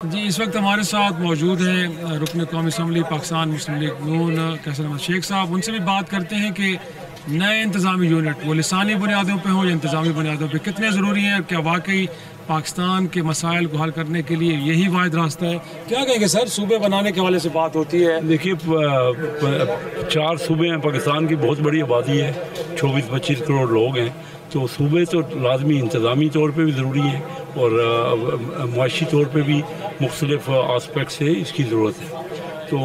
जी, इस वक्त हमारे साथ मौजूद हैं रुकन कौमी असम्बली पाकिस्तान मुस्लिम लीग नून कैसर अहमद शेख साहब। उनसे भी बात करते हैं कि नए इंतज़ामी यूनिट वो लिसानी बुनियादों पे हो या इंतज़ामी बुनियादों पे कितने ज़रूरी हैं। क्या वाकई पाकिस्तान के मसाइल को हल करने के लिए यही वाहिद रास्ता है? क्या कहेंगे सर, सूबे बनाने के हवाले से बात होती है। देखिए, 4 सूबे हैं पाकिस्तान की, बहुत बड़ी आबादी है, 24-25 करोड़ लोग हैं। तो सूबे तो लाजमी इंतज़ामी तौर पे भी ज़रूरी है और मुआशी तौर पे भी मुख्तलिफ आस्पेक्ट से इसकी ज़रूरत है। तो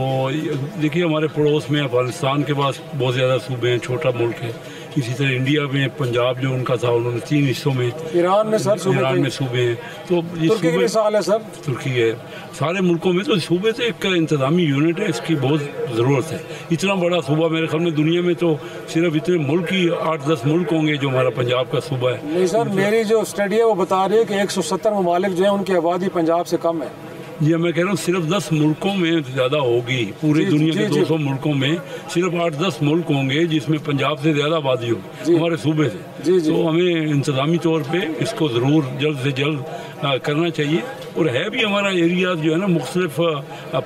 देखिए, हमारे पड़ोस में अफगानिस्तान के पास बहुत ज़्यादा सूबे हैं, छोटा मुल्क है। इसी तरह इंडिया में पंजाब जो उनका था, उन्होंने 3 हिस्सों में, ईरान में सर ईरान में सूबे हैं। तो ये तुर्की की मिसाल है सर, तुर्की है, सारे मुल्कों में। तो सूबे से एक इंतज़ामी यूनिट है, इसकी बहुत ज़रूरत है। इतना बड़ा सूबा मेरे ख्याल में दुनिया में तो सिर्फ इतने मुल्क ही 8-10 मुल्क होंगे जो हमारा पंजाब का सूबा है। नहीं सर, मेरी जो स्टडी है वो बता रही है कि 170 ममालिक जो है उनकी आबादी पंजाब से कम है। जी, मैं कह रहा हूँ सिर्फ 10 मुल्कों में ज़्यादा होगी। पूरी दुनिया के 200 मुल्कों में सिर्फ 8-10 मुल्क होंगे जिसमें पंजाब से ज़्यादा आबादी होगी हमारे सूबे से। तो हमें इंतज़ामी तौर पे इसको ज़रूर जल्द से जल्द करना चाहिए। और है भी हमारा एरिया जो है ना मुख्तलिफ,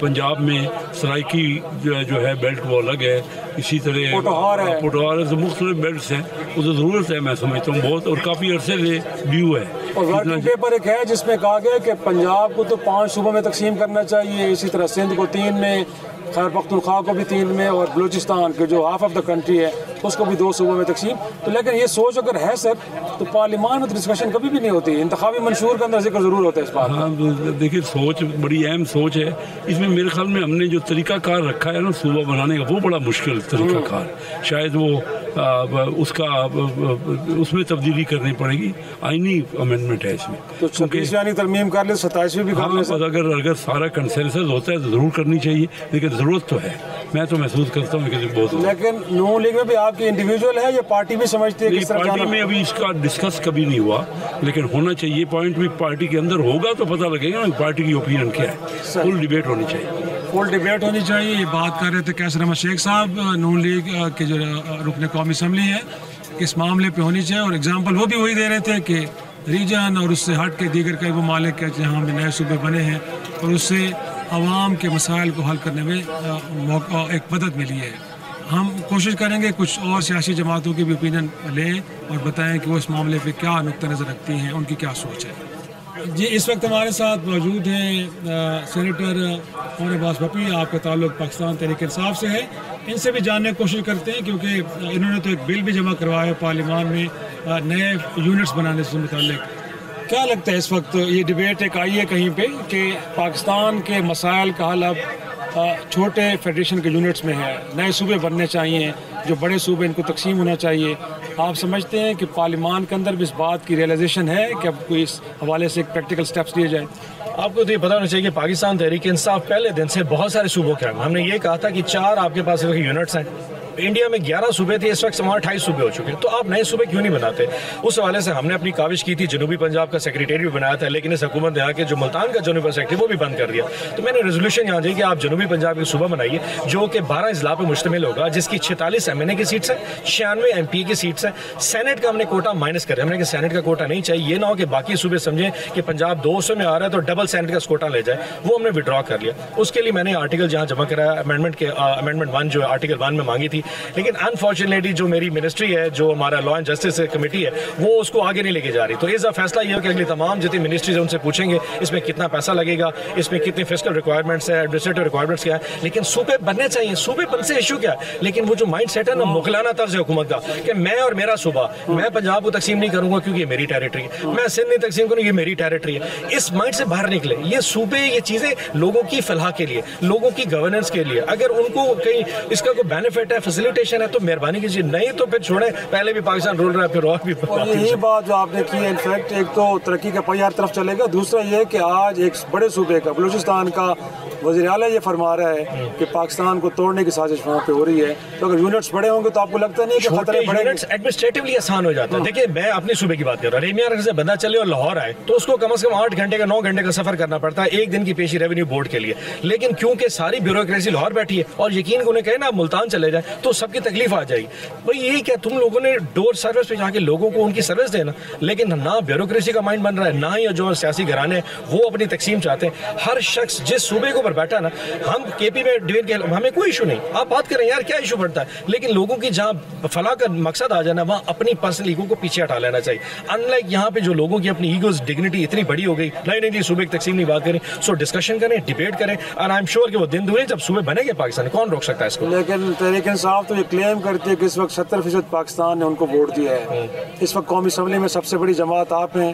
पंजाब में सराइकी जो है बेल्ट वो अलग है, इसी तरह पोटोहार है, मुख्तलिफ बेल्ट हैं। वो तो ज़रूरत है, मैं समझता हूँ बहुत, और काफ़ी अरसे से ड्यू है। और वर्किंग पेपर एक है जिसमें कहा गया कि पंजाब को तो 5 सूबों में तकसीम करना चाहिए, इसी तरह सिंध को 3 में, खैबर पख्तूनख्वा को भी 3 में, और बलूचिस्तान के जो हाफ ऑफ द कंट्री है उसको भी 2 सूबों में तकसीम। तो लेकिन ये सोच अगर है सर, तो पार्लियामान में तो डिस्कशन कभी भी नहीं होती, इंतखाबी मंशूर के अंदर जिक्र ज़रूर होता है इस बात। हाँ, देखिए, सोच बड़ी अहम सोच है। इसमें मेरे ख्याल में हमने जो तरीक़ाकार रखा है ना सूबा बनाने का, वो बड़ा मुश्किल तरीक़ाकार। शायद वो उसमें तब्दीली करनी पड़ेगी। आईनी अमेंडमेंट है इसमें, तो 26वीं तरमीम कर ले, 27वीं भी कर ले। अगर सारा कंसेंसस होता है तो ज़रूर करनी चाहिए, लेकिन ज़रूरत तो है। मैं तो महसूस करता हूँ कि बहुत। लेकिन नून लीग में भी आपकी इंडिविजुअल है या पार्टी भी समझती है कि पार्टी में अभी इसका डिस्कस कभी नहीं हुआ, लेकिन होना चाहिए। पॉइंट भी पार्टी के अंदर होगा तो पता लगेगा ना पार्टी की ओपिनियन क्या है। फुल डिबेट होनी चाहिए, फुल डिबेट होनी चाहिए। ये बात कर रहे थे कैसर अहमद शेख साहब, नून लीग के जो रुकन कौमी असम्बली है, इस मामले पे होनी चाहिए। और एग्जांपल वो भी वही दे रहे थे कि रीजन और उससे हट के दीगर कई ममालिक है जहाँ में नए सूबे बने हैं और उससे आवाम के मसाइल को हल करने में एक मदद मिली है। हम कोशिश करेंगे कुछ और सियासी जमातों की भी ओपिनियन लें और बताएं कि वो इस मामले पे क्या नुक्ता नज़र रखती हैं, उनकी क्या सोच है। जी, इस वक्त हमारे साथ मौजूद हैं सेनेटर कौन अब्बास भपी, आपका ताल्लुक पाकिस्तान तहरीक-ए-इंसाफ से है। इनसे भी जानने की कोशिश करते हैं क्योंकि इन्होंने तो एक बिल भी जमा करवाया पार्लियामान में नए यूनिट्स बनाने से मुताल्लिक। क्या लगता है इस वक्त ये डिबेट एक आई है कहीं पे कि पाकिस्तान के मसाइल का हल अब छोटे फेडरेशन के यूनिट्स में है, नए सूबे बनने चाहिए, जो बड़े सूबे इनको तकसीम होना चाहिए। आप समझते हैं कि पार्लियामान के अंदर भी इस बात की रियलाइजेशन है कि अब कोई इस हवाले से प्रैक्टिकल स्टेप्स लिए जाए? आपको तो ये पता होना चाहिए कि पाकिस्तान तहरीक इंसाफ पहले दिन से बहुत सारे सूबों के, हमने ये कहा था कि 4 आपके पास यूनिट्स हैं। इंडिया में 11 सूबे थे, इस वक्त हमारे 28 सूबे हो चुके हैं। तो आप नए सूबे क्यों नहीं बनाते? उस हवाले से हमने अपनी काविश की थी, जनूबी पंजाब का सेक्रेटेरिएट भी बनाया था, लेकिन इस हुकूमत ने आके जो मुल्तान का जनूबी सेक्रेटरी वो भी बंद कर दिया। तो मैंने रेजोल्यूशन यहाँ दी कि आप जनूबी पंजाब की सूबा बनाइए जो कि 12 अजला पर मुश्तमिल होगा, जिसकी 46 MNA की सीट्स हैं, 96 MP की सीट्स हैं। सेनेट का हमने कोटा माइनस कर दिया, हमने कि सेनेट का कोटा नहीं चाहिए। ये ना हो कि बाकी सूबे समझें कि पंजाब 200 में आ रहा है तो डबल सेनेट का कोटा ले जाए, वो हमने विड्रॉ कर लिया। उसके लिए मैंने आर्टिकल जहाँ जमा कराया अमेंडमेंट 1 जो आर्टिकल 1 में मांगी थी, लेकिन अनफॉर्चुनेटली जो मेरी मिनिस्ट्री है, जो हमारा लॉ एंड जस्टिस कमेटी है, वो उसको आगे नहीं लेके जा रही। तो इसका फैसला ये है कि अगली तमाम जितनी मिनिस्ट्रीज है उनसे पूछेंगे इसमें कितना पैसा लगेगा, इसमें कितनी फिस्कल रिक्वायरमेंट्स है, एडमिनिस्ट्रेटिव रिक्वायरमेंट्स क्या है। लेकिन सूबे बनने चाहिए, सूबे बन से इशू क्या है, लेकिन वो जो माइंड सेट है ना मुगलाना तर्ज है हुकूमत का कि मैं और मेरा सूबा, मैं पंजाब को तकसीम नहीं करूंगा क्योंकि ये मेरी टेरिटरी है, मैं सिंध नहीं तकसीम करूंगा, ये मेरी टेरिटरी है। इस माइंड से बाहर निकले। ये सूबे, ये चीजें लोगों की फलाह के लिए, लोगों की गवर्नेंस के लिए, अगर उनको कहीं इसका कोई बेनिफिट है, फैसिलिटेशन है, तो मेहरबानी कीजिए, नहीं तो फिर छोड़े। पहले भी पाकिस्तान रोल रहा है, फिर और भी। और यही बात जो आपने की है, इनफैक्ट एक तो तरक्की का पहिया हर तरफ चलेगा, दूसरा ये है कि आज एक बड़े सूबे का, बलूचिस्तान का वज़ीर आला ये फरमा रहा है कि पाकिस्तान को तोड़ने की साजिश वहाँ पे हो रही है, तो अगर यूनिट्स बड़े होंगे तो आपको लगता नहीं कि खतरे बढ़ेंगे? एडमिनिस्ट्रेटिवली आसान हो जाता है। देखिए, मैं अपने सूबे की बात कर रहा हूँ। रेमिया से बंदा चले और लाहौर आए तो उसको कम से कम 8 घंटे का 9 घंटे का सफर करना पड़ता है एक दिन की पेशी रेवेन्यू बोर्ड के लिए। लेकिन क्योंकि सारी ब्यूरोक्रेसी लाहौर बैठी है और यकीन को उन्हें कहे ना मुल्तान चले जाए तो सबकी तकलीफ आ जाएगी। भाई यही क्या, तुम लोगों ने डोर सर्विस पे जाके लोगों को उनकी सर्विस देना, लेकिन ना ब्यूरोक्रेसी का माइंड बन रहा है, ना ही जो सियासी घराने वो अपनी तकसीम चाहते हैं। हर शख्स जिस सूबे के ऊपर बैठा ना, हम केपी में डिवीजन के हमें कोई इशू नहीं, आप बात करें यार क्या इशू पड़ता है, लेकिन लोगों की जहाँ फला का मकसद आ जाना वहाँ अपनी पर्सनल ईगो को पीछे हटा लेना चाहिए। अनलाइक यहाँ पे जो लोगों की अपनी ईगोस डिग्निटी इतनी बड़ी हो गई, नहीं सूबे की तकसीम नहीं बात करें, सो डिस्कशन करें, डिबेट करें, और आई एम श्योर कि वो दिन दूर जब सूबे बनेंगे पाकिस्तान, कौन रोक सकता है इसको। लेकिन तहरीक इंसाफ तो ये क्लेम करती है कि इस वक्त 70% पाकिस्तान ने उनको वोट दिया है। इस वक्त कौमी असम्बली में सबसे बड़ी जमात आप हैं,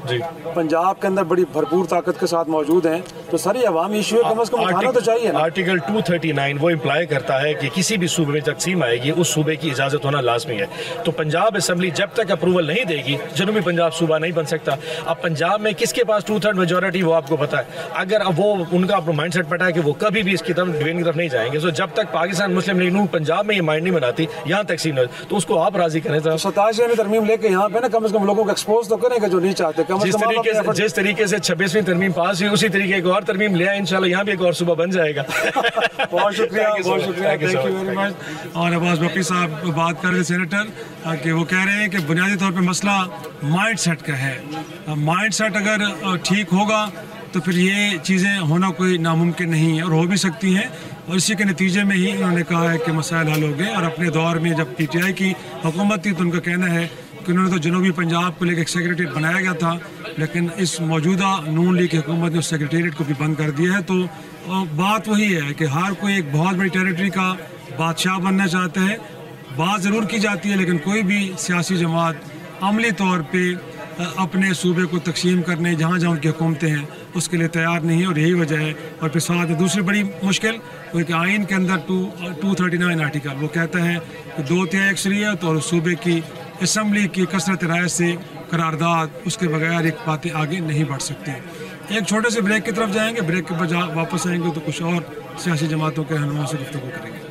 पंजाब के अंदर बड़ी भरपूर ताकत के साथ मौजूद हैं, तो सर ये अवामी इशू है, कम से कम उठाना तो चाहिए ना। आर्टिकल 239 वो इम्प्लाई करता है कि किसी भी सूबे में तकसीम आएगी उस सूबे की इजाजत होना लाजमी है। तो पंजाब असम्बली जब तक अप्रूवल नहीं देगी जनूबी पंजाब सूबा नहीं बन सकता। अब पंजाब में किसके पास 2/3 मेजोरिटी वो आपको पता है। अगर अब वो उनका अपना माइंड सेट पता है कि वो कभी भी इसकी तरफ डिवीजन की तरफ नहीं जाएंगे, तो जब तक पाकिस्तान मुस्लिम लीग नून पंजाब में ये माइंड नहीं बनाती यहाँ तकसीम नहीं, तो उसको आप राजी करें। 27वीं तरमीम लेके यहाँ पे ना कम से कम लोगों को एक्सपोज तो करें जो नहीं चाहते। जिस तरीके से 26वीं तरमीम पास हुई उसी तरीके एक और तरमीम ले आए, इंशाल्लाह यहाँ भी एक और सुबह बन जाएगा। बहुत शुक्रिया, बहुत शुक्रिया, थैंक यू वेरी मच। और अब्बास बप्पी साहब बात कर रहे सेनेटर कि वो कह रहे हैं कि बुनियादी तौर पे मसला माइंड सेट का है। माइंड सेट अगर ठीक होगा तो फिर ये चीज़ें होना कोई नामुमकिन नहीं है और हो भी सकती हैं, और इसी के नतीजे में ही उन्होंने कहा है कि मसाइल हल हो गए। और अपने दौर में जब PTI की हुकूमत थी तो उनका कहना है कि उन्होंने तो जनूबी पंजाब को लेकर एक सेक्रेटेरिएट बनाया गया था, लेकिन इस मौजूदा नून लीग की हुकूमत ने उस सेक्रेटेरिएट को भी बंद कर दिया है। तो बात वही है कि हर कोई एक बहुत बड़ी टेरिटरी का बादशाह बनना चाहता है। बात ज़रूर की जाती है लेकिन कोई भी सियासी जमात अमली तौर पर अपने सूबे को तकसीम करने जहाँ जहाँ उनकी हुकूमतें हैं उसके लिए तैयार नहीं है, और यही वजह है। और फिर साथ में दूसरी बड़ी मुश्किल वो कि आइन के अंदर 239 आर्टिकल वो कहता है कि 2/3 अक्सरियत और सूबे की असम्बली की कसरत राय से करारदाद उसके बगैर एक बातें आगे नहीं बढ़ सकती। एक छोटे से ब्रेक की तरफ जाएंगे, ब्रेक के बाद वापस आएंगे तो कुछ और सियासी जमातों के रहनुमाओं से गुफ्तगू करेंगे।